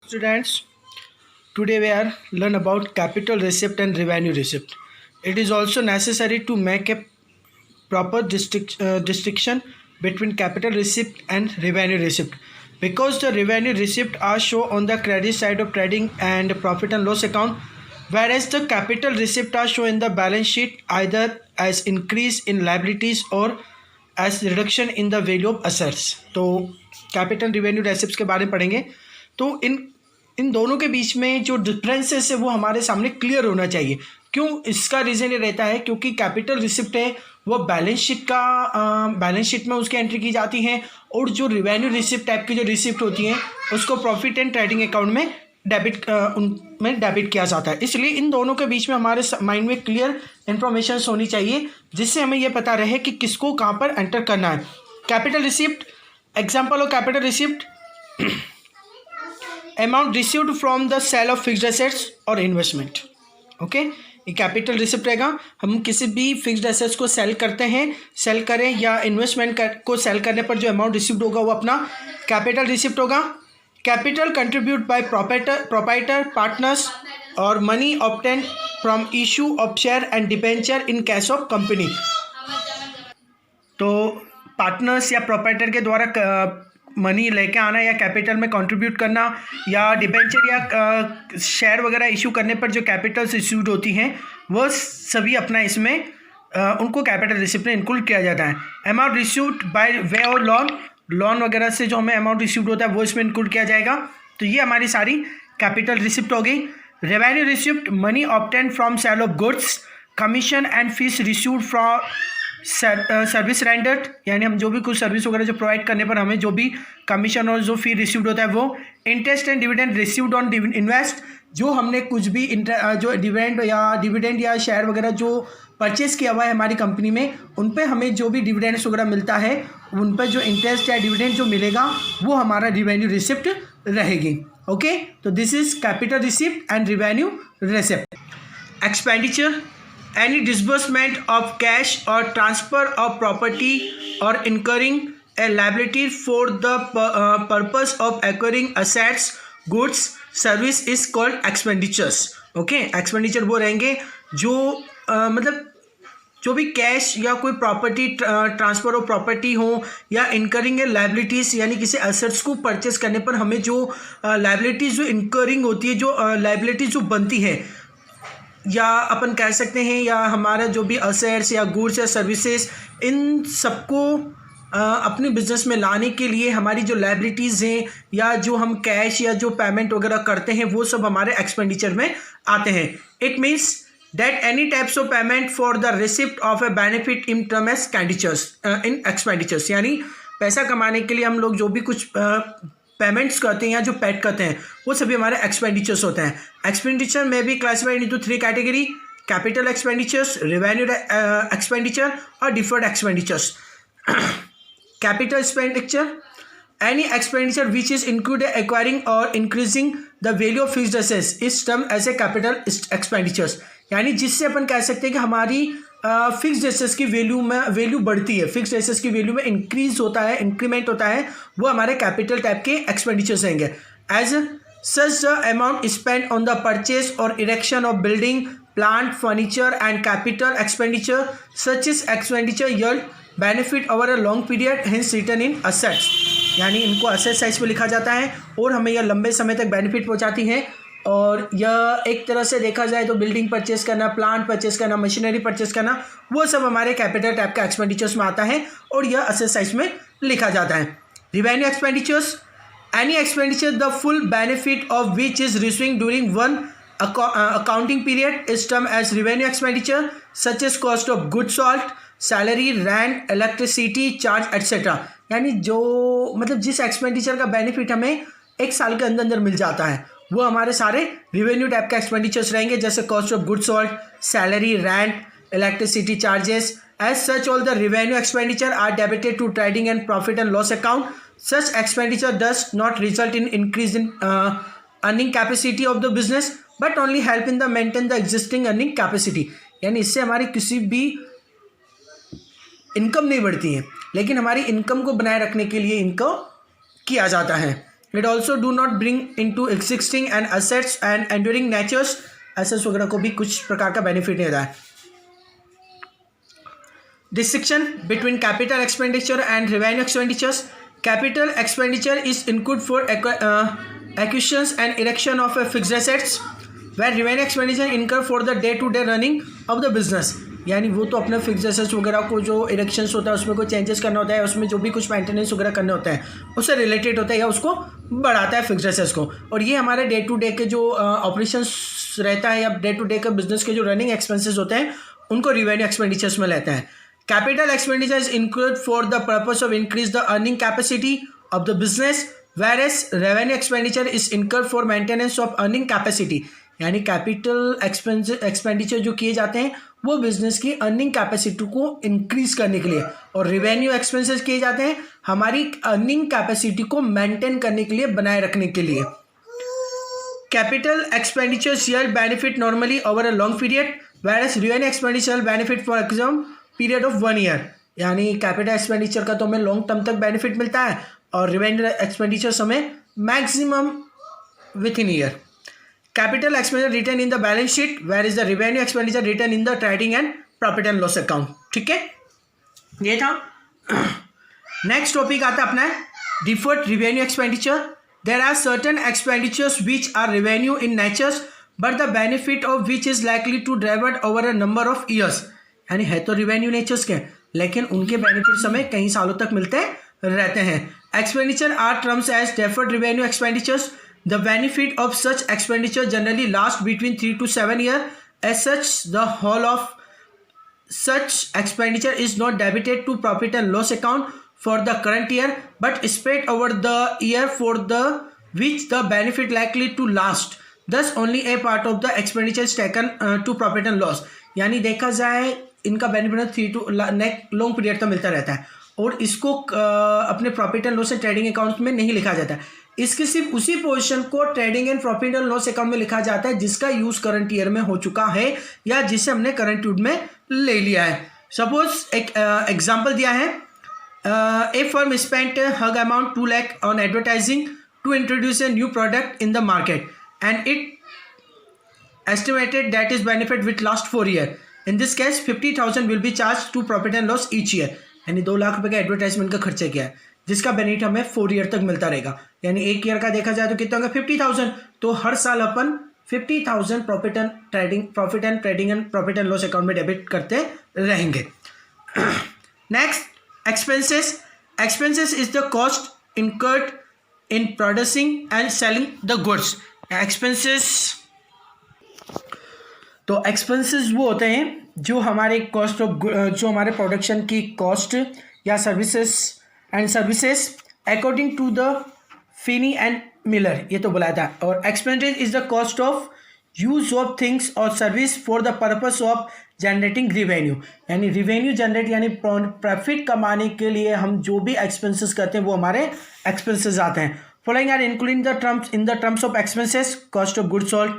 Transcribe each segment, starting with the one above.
Students, today we are learn about capital receipt and revenue receipt. It is also necessary to make a proper distinction between capital receipt and revenue receipt because the revenue receipt are shown on the credit side of trading and profit and loss account, whereas the capital receipt are shown in the balance sheet either as increase in liabilities or as reduction in the value of assets. तो capital revenue receipt के बारे में पढ़ेंगे। तो इन दोनों के बीच में जो डिफरेंसेस है वो हमारे सामने क्लियर होना चाहिए। क्यों? इसका रीज़न ये रहता है क्योंकि कैपिटल रिसिप्ट है वो बैलेंस शीट में उसकी एंट्री की जाती है और जो रिवेन्यू रिसिप्ट टाइप की जो रिसिप्ट होती हैं उसको प्रॉफिट एंड ट्रेडिंग अकाउंट में डेबिट किया जाता है। इसलिए इन दोनों के बीच में हमारे माइंड में क्लियर इन्फॉर्मेशन होनी चाहिए जिससे हमें यह पता रहे कि किसको कहाँ पर एंटर करना है। Capital receipt, example of capital receipt, amount received from the sale of fixed assets और इन्वेस्टमेंट। ओके, ये कैपिटल रिसिप्ट रहेगा। हम किसी भी फिक्स्ड एसेट्स को सेल करते हैं, सेल करें या इन्वेस्टमेंट को सेल करने पर जो अमाउंट रिसीव्ड होगा वो अपना कैपिटल रिसिप्ट होगा। Capital contribute by proprietor partners और money obtain from issue of share and debenture in case of company. तो पार्टनर्स या प्रोप्राइटर के द्वारा मनी लेके आना या कैपिटल में कंट्रीब्यूट करना या डिबेंचर या शेयर वगैरह इशू करने पर जो कैपिटल्स इशूड होती हैं वो सभी अपना इसमें उनको कैपिटल रिसिप्ट में इंक्लूड किया जाता है। अमाउंट रिसीव्ड बाय वे और लोन वगैरह से जो हमें अमाउंट रिसीव्ड होता है वो इसमें इंक्लूड किया जाएगा। तो ये हमारी सारी कैपिटल रिसिप्ट हो गई। Revenue receipt, money obtain from sale of goods, commission and fees received from service rendered, यानी हम जो भी कुछ सर्विस वगैरह जो प्रोवाइड करने पर हमें जो भी कमीशन और जो फी रिसीव्ड होता है वो। Interest and dividend received on invest, जो हमने कुछ भी जो डिविडेंड या शेयर वगैरह जो परचेस किया हुआ है हमारी कंपनी में उन पे हमें जो भी डिविडेंड्स वगैरह मिलता है उन पर जो इंटरेस्ट या डिविडेंड जो मिलेगा वो हमारा रिवेन्यू रिसिप्ट रहेगी। ओके, तो this is capital receipt and revenue receipt. Expenditure, any disbursement of cash or transfer of property or incurring a liability for the purpose of acquiring assets, goods, service is called expenditures. Okay, expenditure वो रहेंगे जो मतलब जो भी cash या कोई property transfer of property हो या इनकरिंग लाइबिलिटीज़ यानी किसी एसेट्स को परचेस करने पर हमें जो लाइबिलिटीज़ जो इनकरिंग होती है, जो लाइबिलिटीज़ जो बनती है या अपन कह सकते हैं या हमारा जो भी असेट्स या गुड्स या सर्विसेज इन सबको अपने बिजनेस में लाने के लिए हमारी जो लाइबिलिटीज़ हैं या जो हम कैश या जो पेमेंट वगैरह करते हैं वो सब हमारे एक्सपेंडिचर में आते हैं। It means that any types of payment for the receipt of A benefit in term in expenditures, यानी पैसा कमाने के लिए हम लोग जो भी कुछ पेमेंट्स करते हैं या जो पेड करते हैं वो सभी हमारे एक्सपेंडिचर्स होते हैं। एक्सपेंडिचर में भी classified into 3 category: capital expenditures, revenue expenditure और deferred expenditures. Capital expenditure, any expenditure which is include acquiring और increasing the value of fixed assets is term as a capital expenditures, यानी जिससे अपन कह सकते हैं कि हमारी फिक्स्ड एसेट्स की वैल्यू बढ़ती है, फिक्स्ड एसेट्स की वैल्यू में इंक्रीज होता है, इंक्रीमेंट होता है, वो हमारे कैपिटल टाइप के एक्सपेंडिचर्स रहेंगे। As such the amount spend on the purchase और erection of building, plant, furniture and capital expenditure such is expenditure yield benefit over a long period, hence return in assets, यानी इनको asset size पे लिखा जाता है और हमें यह लंबे समय तक बेनिफिट पहुंचाती है। और यह एक तरह से देखा जाए तो बिल्डिंग परचेस करना, प्लांट परचेस करना, मशीनरी परचेस करना, वो सब हमारे कैपिटल टाइप का एक्सपेंडिचर्स में आता है और यह असेट साइज में लिखा जाता है। Revenue expenditures, any expenditure the full benefit of which is receiving during one accounting period is term as revenue expenditure such as cost of goods sold, salary, rent, electricity charge etcetera, यानी जो मतलब जिस expenditure का benefit हमें एक साल के अंदर अंदर मिल जाता है वो हमारे सारे रिवेन्यू टाइप के एक्सपेंडिचर्स रहेंगे, जैसे cost of goods sold, salary, rent, electricity charges. As such all the revenue expenditure are debited to trading and profit and loss account. Such expenditure does not result in increase in earning capacity of the business but only help in the maintain the existing earning capacity, यानी इससे हमारी किसी भी income नहीं बढ़ती है लेकिन हमारी इनकम को बनाए रखने के लिए इनको किया जाता है। It also do not bring in to existing and assets and enduring natures, assets वगैरह को भी कुछ प्रकार का बेनिफिट नहीं होता है. Distinction between capital expenditure and revenue expenditures. Capital expenditure is incurred for acquisitions and erection of fixed assets, where revenue expenditure incurred for the day-to-day running of the business. यानी वो तो अपने फिक्स एसेट्स वगैरह को जो erections होता है उसमें कोई चेंजेस करना होता है, उसमें जो भी कुछ मेंटेनेंस वगैरह करने होता है उससे रिलेटेड होता है या उसको बढ़ाता है फिक्स एसेट्स को. और ये हमारे डे टू डे के जो ऑपरेशंस रहता है या डे टू डे के बिजनेस के जो रनिंग एक्सपेंसेस होते हैं उनको रिवेन्यू एक्सपेंडिचर्स में लेते हैं. Capital expenditure is incurred for the purpose of increase the earning capacity of the business, whereas revenue expenditure is incurred for maintenance of earning capacity. यानी कैपिटल एक्सपेंडिचर जो किए जाते हैं वो बिजनेस की अर्निंग कैपेसिटी को इंक्रीज करने के लिए, और रिवेन्यू एक्सपेंसेस किए जाते हैं हमारी अर्निंग कैपेसिटी को मेंटेन करने के लिए, बनाए रखने के लिए. Capital expenditure yield benefit normally over a long period, whereas revenue expenditure benefit for example period of 1 year. यानी कैपिटल एक्सपेंडिचर का तो हमें लॉन्ग टर्म तक बेनिफिट मिलता है और रिवेन्यू एक्सपेंडिचर हमें maximum within year. Capital expenditure return in the balance sheet, whereas the revenue expenditure return in the trading and profit and loss account. ठीक है, ये था. नेक्स्ट टॉपिक आता है अपना deferred revenue expenditure. There are certain expenditures which are revenue in natures but the benefit of which is likely to divert over a number of years. यानी है तो रिवेन्यू नेचर्स के, लेकिन उनके बेनिफिट्स हमें कई सालों तक मिलते रहते हैं. Expenditure are termed as deferred revenue expenditures. The benefit of such expenditure generally last between 3 to 7 years. As such the whole of such expenditure is not debited to profit and loss account for the current year but spread over the year for the which the benefit likely to last. Thus only a part of the expenditure is taken to profit and loss. यानी देखा जाए इनका benefit 3 to long period तक मिलता रहता है और इसको अपने profit and loss and trading account में नहीं लिखा जाता. इसके सिर्फ उसी पोजीशन को trading and profit and loss account में लिखा जाता है जिसका यूज करंट ईयर में हो चुका है या जिसे हमने करंट ईयर में ले लिया है. सपोज एक एग्जाम्पल दिया है, a firm spent huge amount 2 lakh on advertising to introduce a new product in the market and it estimated that is benefit with last 4 years. In this case 50,000 will be charged to profit and loss each year. यानी 2 लाख रुपए का advertisement का खर्चा किया है जिसका benefit हमें 4 year तक मिलता रहेगा. यानी एक ईयर का देखा जाए तो कितना होगा 50,000. तो हर साल अपन 50,000 profit and trading and profit and loss account में डेबिट करते रहेंगे. Next expenses. Expenses is the cost incurred in producing and selling the goods. Expenses तो एक्सपेंसेस वो होते हैं जो हमारे कॉस्ट ऑफ जो हमारे प्रोडक्शन की कॉस्ट या services according to the Finney and Miller, ये तो बोला था. और expenses is the cost of use of things और service for the purpose of generating revenue. यानी रिवेन्यू जनरेट यानी प्रॉफिट कमाने के लिए हम जो भी एक्सपेंसेस करते हैं वो हमारे एक्सपेंसेस आते हैं. Following are including the terms in the terms of expenses: cost of goods sold,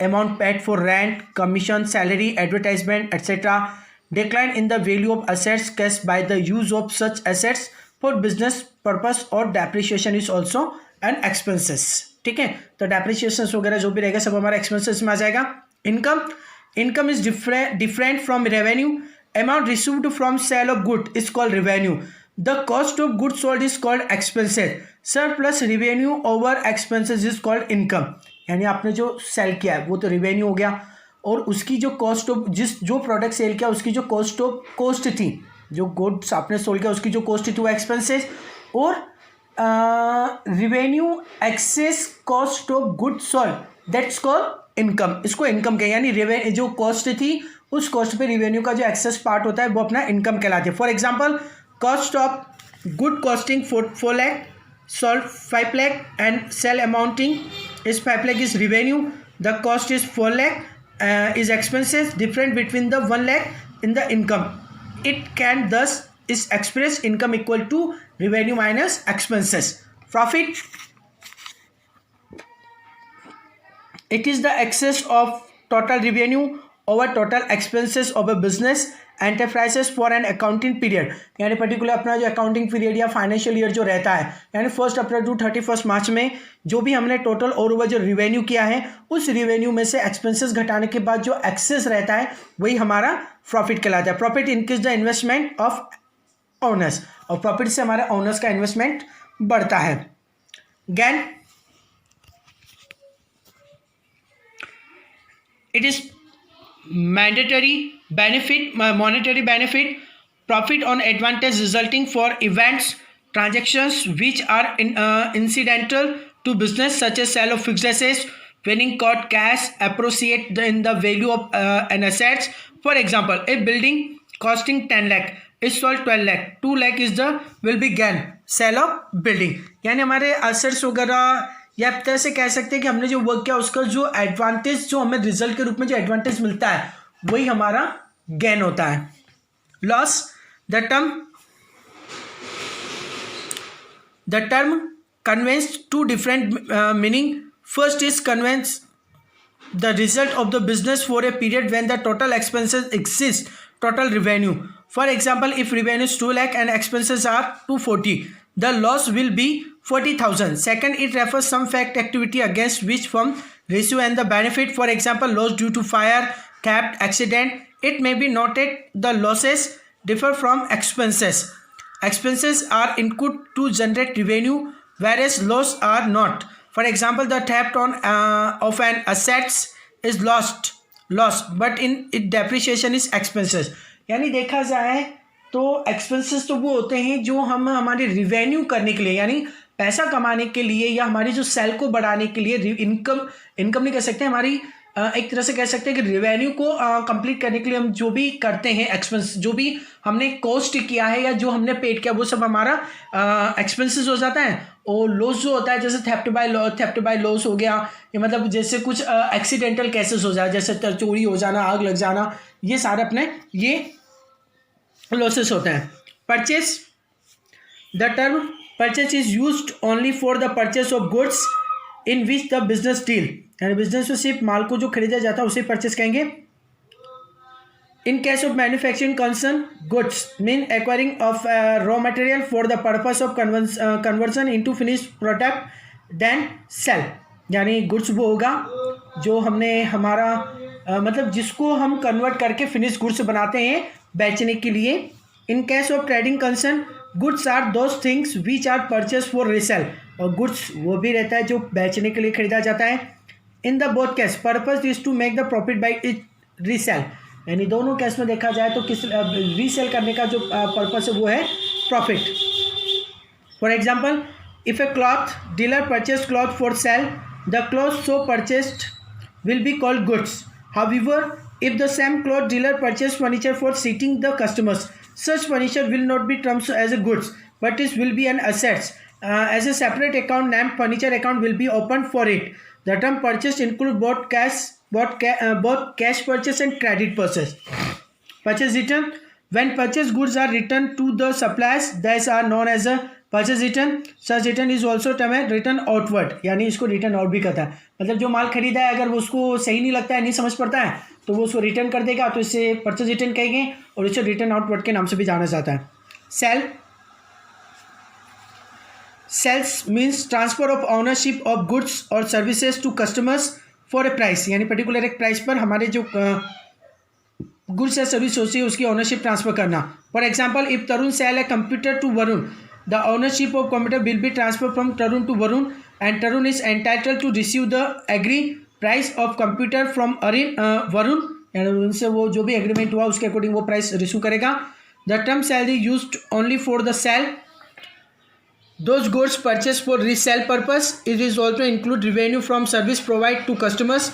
amount paid for rent, commission, salary, advertisement, etc. Decline in the value of assets caused by the use of such assets for business purpose और depreciation is also an expenses. ठीक है, तो depreciation वगैरह जो भी रहेगा सब हमारे expenses में आ जाएगा. Income is different from revenue. Amount received from sale of good is called revenue. The cost of goods sold is called expenses. Surplus revenue over expenses is called income. यानी आपने जो सेल किया है वो तो revenue हो गया और उसकी जो कॉस्ट ऑफ जो प्रोडक्ट सेल किया उसकी जो कॉस्ट थी, जो गुड्स आपने सोल किया उसकी जो कॉस्ट थी वो एक्सपेंसेस. और revenue excess cost of goods sold that's called income. इसको इनकम कहें. यानी जो कॉस्ट थी उस कॉस्ट पे रिवेन्यू का जो एक्सेस पार्ट होता है वो अपना इनकम कहलाते हैं. For example cost of good costing 4 lakh, sold 5 lakh and sell amounting is 5 lakh is revenue. The cost is 4 lakh is expenses. Difference between the 1 lakh in the income. It can thus is expressed income equal to revenue minus expenses. Profit, it is the excess of total revenue over total expenses of a business enterprises for an accounting period, यानी particular अपना जो accounting period या financial year जो रहता है, यानी 1 अप्रैल to 31 मार्च में जो भी हमने टोटल और ओवर जो रिवेन्यू किया है, उस रिवेन्यू में से एक्सपेंसेस घटाने के बाद जो एक्सेस रहता है वही हमारा प्रॉफिट कहलाता है। Profit increase the investment of owners, और प्रॉफिट से हमारे ओनर्स का इन्वेस्टमेंट बढ़ता है। Gain it is mandatory benefit, monetary benefit, profit on advantage resulting for events, transactions which are incidental to business such as sale of fixed assets, winning court cash appreciate in the value of an assets. For example, a building costing 10 lakh is sold 12 lakh, 2 lakh is the will be gain sale of building, यानी हमारे assets वगैरह या आप तरह से कह सकते हैं कि हमने जो वर्क किया उसका जो एडवांटेज, जो हमें रिजल्ट के रूप में जो एडवांटेज मिलता है वही हमारा गेन होता है। Loss, the term conveys two different meaning. First is conveys the result of the business for a period when the total expenses exceed total revenue. For example, if revenue is 2 lakh and expenses are 240, the loss will be 40,000. Second, it refers some fact activity against which firm ratio and the benefit. For example, loss due to fire, theft, accident. It may be noted the losses differ from expenses. Expenses are incurred to generate revenue, whereas loss are not. For example, the theft of an assets is loss, but in its depreciation is expenses. यानी देखा जाए तो expenses तो वो होते हैं जो हम हमारे रिवेन्यू करने के लिए, यानी पैसा कमाने के लिए या हमारी जो सेल को बढ़ाने के लिए, इनकम नहीं कह सकते, हमारी एक तरह से कह सकते हैं कि रिवेन्यू को कंप्लीट करने के लिए हम जो भी करते हैं एक्सपेंस, जो भी हमने कॉस्ट किया है या जो हमने पेड किया वो सब हमारा एक्सपेंसेस हो जाता है। और लॉस जो होता है जैसे थेफ्ट बाय लॉस हो गया, या मतलब जैसे कुछ एक्सीडेंटल केसेस हो जाए जैसे चोरी हो जाना, आग लग जाना, ये सारे अपने ये लॉसेस होते हैं। Purchase, the term purchase is used only for the purchase of goods in which the business deal, यानी बिजनेस में सिर्फ माल को जो खरीदा जाता है उसे परचेज कहेंगे। In case of manufacturing concern, goods mean acquiring of raw material for the purpose of conversion into finish product then sale, यानी गुड्स वो होगा जो हमने हमारा मतलब जिसको हम कन्वर्ट करके फिनिश गुड्स बनाते हैं बेचने के लिए। In case of trading concern, goods are those things which are purchase for resale, और गुड्स वो भी रहता है जो बेचने के लिए खरीदा जाता है। In the both case purpose is to make the profit by it resale, यानी दोनों केस में देखा जाए तो किस रीसेल करने का जो पर्पज है वो है profit. For example, if A cloth dealer purchase cloth for sale, the cloth so purchased will be called goods. However, if the same cloth dealer purchase furniture for seating the customers, such furniture will not be termed as a goods, but it will be an assets. As a separate account named furniture account will be opened for it. The term purchase include both cash purchase and credit purchase. Purchase return. When purchased goods are returned to the suppliers, these are known as a purchase return. Such return is also termed return outward, यानी इसको return out भी कहता है। मतलब जो माल खरीदा है अगर वो उसको सही नहीं लगता है, नहीं समझ पड़ता है, तो वो उसको रिटर्न कर देगा, तो इसे परचेज रिटर्न कहेंगे और इसे रिटर्न आउटवर्ड के नाम से भी जाना जाता है। Sales means transfer of ownership of goods और services to customers for a price, यानी पर्टिकुलर एक प्राइस पर हमारे जो गुड्स या सर्विस होती है उसकी ओनरशिप ट्रांसफर करना। For example, if Tarun sell a computer to Varun, the ownership of computer will be transfer from Tarun to Varun and Tarun is entitled to receive the agree price of computer from Varun, यानी उनसे वो जो भी एग्रीमेंट हुआ उसके अकॉर्डिंग वो price receive करेगा। The term salary used only for the sale those goods purchased for resale purpose. It is also include revenue from service provided to customers.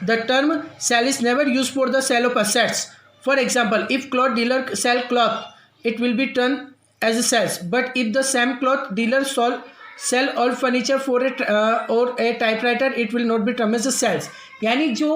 The term sale is never used for the sale of assets. For example, if cloth dealer sell cloth, it will be termed as a sales. But if the same cloth dealer sell all furniture for or a typewriter, it will not be termed as a sales. यानी जो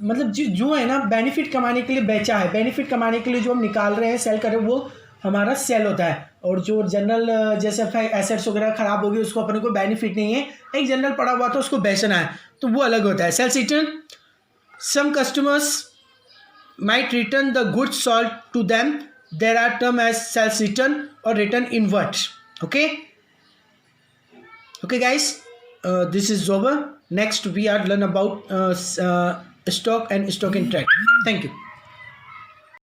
मतलब जो है ना benefit कमाने के लिए बेचा है, बेनिफिट कमाने के लिए जो हम निकाल रहे हैं सेल कर रहे हैं वो हमारा सेल होता है। और जो जनरल जैसे एसेट्स वगैरह खराब हो गई उसको अपने को बेनिफिट नहीं है, एक जनरल पड़ा हुआ तो उसको बेचना है, तो वो अलग होता है। Sales return, some customers might return the goods sold to them. There are terms as sales return or return inward. Okay guys, this is over. Next we are learn about stock and stock in trade. Thank you.